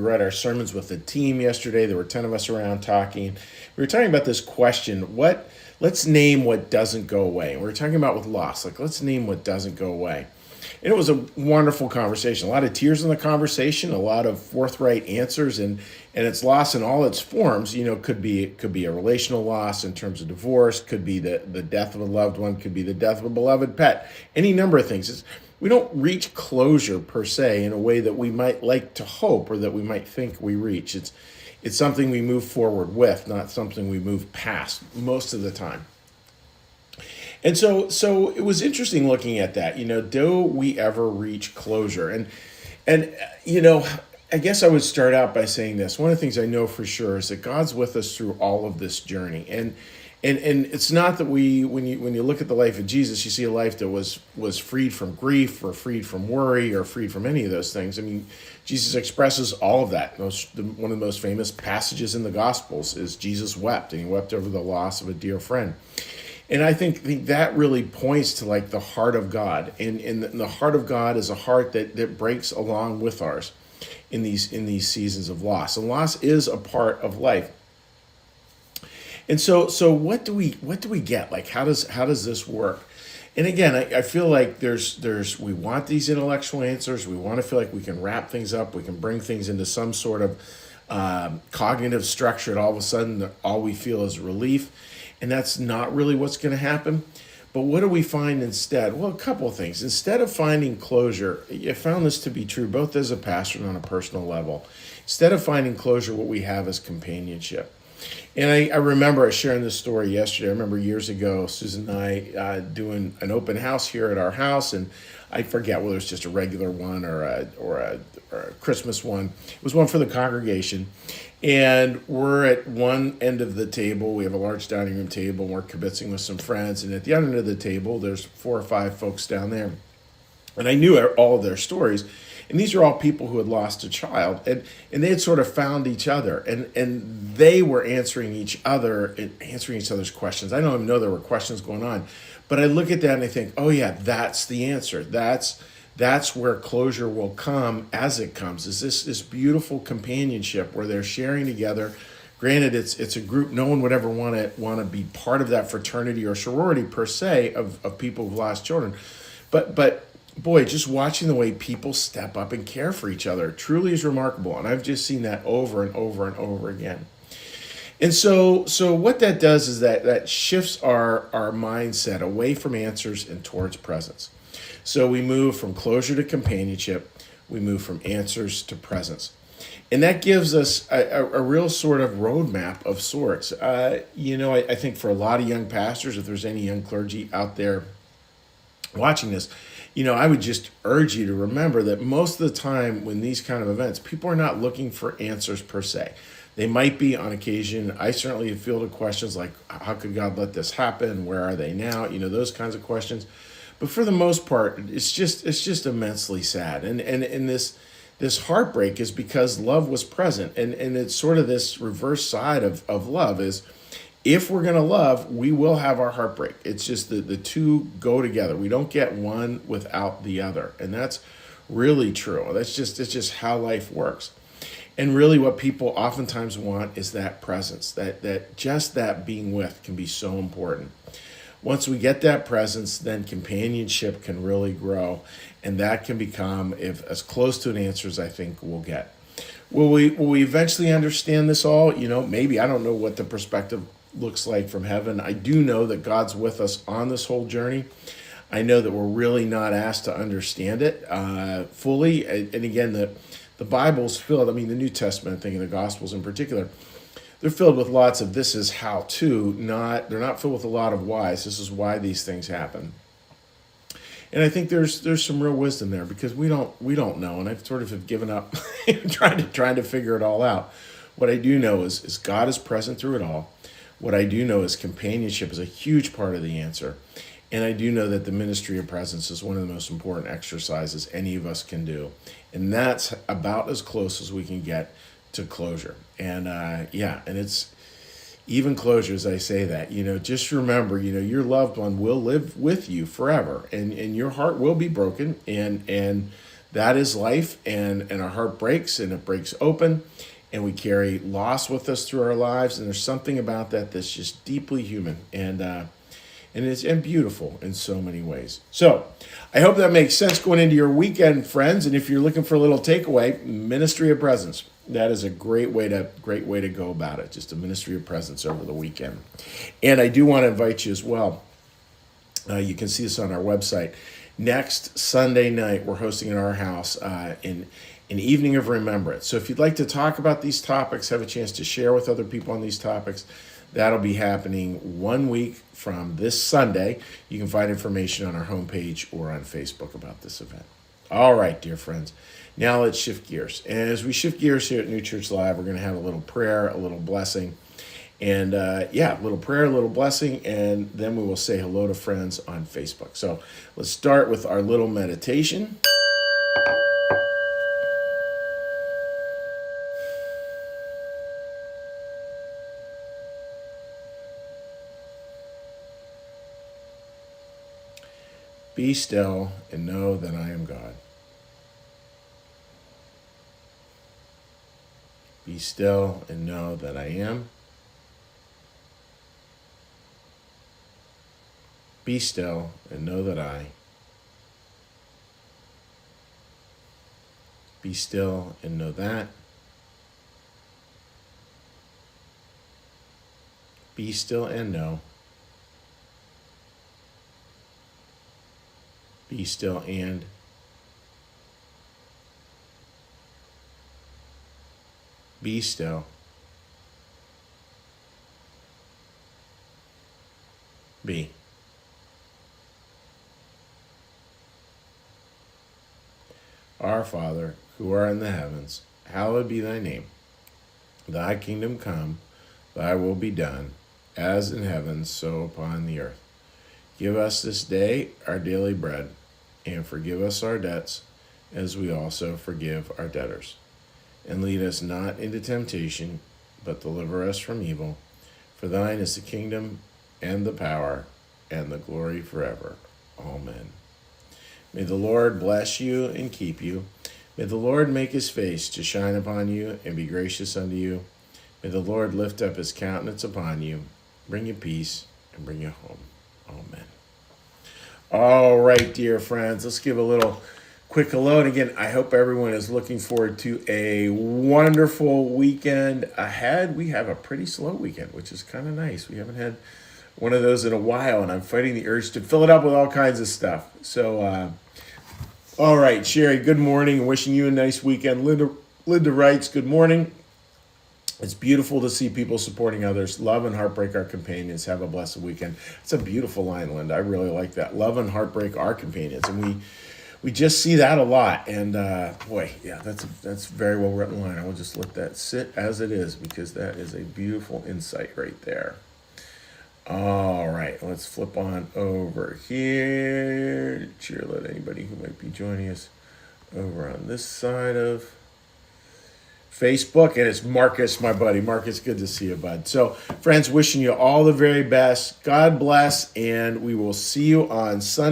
read our sermons with the team yesterday. There were 10 of us around talking. We were talking about this question, let's name what doesn't go away. And we were talking about with loss, like let's name what doesn't go away. And it was a wonderful conversation. A lot of tears in the conversation, a lot of forthright answers, and it's loss in all its forms. Could be a relational loss in terms of divorce, could be the death of a loved one, could be the death of a beloved pet, any number of things. We don't reach closure per se in a way that we might like to hope or that we might think we reach. It's something we move forward with, not something we move past most of the time. And so it was interesting looking at that. Do we ever reach closure? And I guess I would start out by saying this. One of the things I know for sure is that God's with us through all of this journey. And it's not that when you look at the life of Jesus, you see a life that was freed from grief or freed from worry or freed from any of those things. I mean, Jesus expresses all of that. One of the most famous passages in the Gospels is Jesus wept, and he wept over the loss of a dear friend. And I think that really points to like the heart of God. And the heart of God is a heart that breaks along with ours in these seasons of loss. And loss is a part of life. And so what do we get? Like how does this work? And again, I feel like we want these intellectual answers. We want to feel like we can wrap things up. We can bring things into some sort of cognitive structure, and all of a sudden all we feel is relief. And that's not really what's going to happen. But what do we find instead? Well, a couple of things. Instead of finding closure, I found this to be true both as a pastor and on a personal level. Instead of finding closure, what we have is companionship. And I remember sharing this story yesterday. I remember years ago, Susan and I doing an open house here at our house, and I forget whether it's just a regular one or a Christmas one. It was one for the congregation. And we're at one end of the table. We have a large dining room table, and we're kibitzing with some friends. And at the other end of the table, there's 4 or 5 folks down there. And I knew all of their stories. And these are all people who had lost a child. And they had sort of found each other. And they were answering each other's questions. I don't even know there were questions going on. But I look at that and I think, oh yeah, that's the answer. That's where closure will come as it comes, is this beautiful companionship where they're sharing together. Granted, it's a group no one would ever want to be part of that fraternity or sorority per se of people who've lost children. But boy, just watching the way people step up and care for each other truly is remarkable. And I've just seen that over and over and over again. And so what that does is that shifts our mindset away from answers and towards presence. So we move from closure to companionship. We move from answers to presence. And that gives us a real sort of roadmap of sorts. I think for a lot of young pastors, if there's any young clergy out there watching this, I would just urge you to remember that most of the time when these kind of events, people are not looking for answers per se. They might be on occasion. I certainly have fielded questions like, how could God let this happen? Where are they now? Those kinds of questions. But for the most part, it's just immensely sad. And this heartbreak is because love was present. And it's sort of this reverse side of love is, if we're going to love, we will have our heartbreak. It's just the two go together. We don't get one without the other. And that's really true. It's just how life works. And really what people oftentimes want is that presence, that just that being with can be so important. Once we get that presence, then companionship can really grow, and that can become as close to an answer as I think we'll get. Will we eventually understand this all? Maybe. I don't know what the perspective looks like from heaven. I do know that God's with us on this whole journey. I know that we're really not asked to understand it fully. And again, the Bible's filled, the New Testament, I think, in the Gospels in particular, they're filled with lots of this is how to, they're not filled with a lot of whys. This is why these things happen. And I think there's some real wisdom there, because we don't know, and I've sort of have given up trying to figure it all out. What I do know is God is present through it all. What I do know is companionship is a huge part of the answer. And I do know that the ministry of presence is one of the most important exercises any of us can do. And that's about as close as we can get to closure. And and it's even closure as I say that, just remember, your loved one will live with you forever, and your heart will be broken, and that is life, and our heart breaks, and it breaks open, and we carry loss with us through our lives, and there's something about that that's just deeply human, and beautiful in so many ways. So I hope that makes sense going into your weekend, friends. And if you're looking for a little takeaway, ministry of presence. That is a great way to go about it. Just a ministry of presence over the weekend. And I do want to invite you as well. You can see this on our website. Next Sunday night, we're hosting in our house in an evening of remembrance. So if you'd like to talk about these topics, have a chance to share with other people on these topics, that'll be happening 1 week from this Sunday. You can find information on our homepage or on Facebook about this event. All right, dear friends. Now let's shift gears. And as we shift gears here at New Church Live, we're going to have a little prayer, a little blessing. And a little prayer, a little blessing, and then we will say hello to friends on Facebook. So let's start with our little meditation. Be still and know that I am God. Be still and know that I am. Be still and know that I. Be still and know that. Be still and know. Be still and. Be still. Be. Our Father, who art in the heavens, hallowed be thy name. Thy kingdom come, thy will be done, as in heaven, so upon the earth. Give us this day our daily bread, and forgive us our debts, as we also forgive our debtors. And lead us not into temptation, but deliver us from evil. For thine is the kingdom, and the power, and the glory forever. Amen. May the Lord bless you and keep you. May the Lord make his face to shine upon you and be gracious unto you. May the Lord lift up his countenance upon you, bring you peace, and bring you home. Amen. All right, dear friends, let's give a little quick hello. And again, I hope everyone is looking forward to a wonderful weekend ahead. We have a pretty slow weekend, which is kind of nice. We haven't had one of those in a while, and I'm fighting the urge to fill it up with all kinds of stuff. So, all right, Sherry, good morning. Wishing you a nice weekend. Linda writes, good morning. It's beautiful to see people supporting others. Love and heartbreak our companions. Have a blessed weekend. It's a beautiful line, Linda. I really like that. Love and heartbreak our companions. And we just see that a lot. And boy, yeah, that's a very well written line. I will just let that sit as it is, because that is a beautiful insight right there. All right, let's flip on over here. Cheer let anybody who might be joining us over on this side of Facebook. And it's Marcus, my buddy. Marcus, good to see you, bud. So, friends, wishing you all the very best. God bless, and we will see you on Sunday.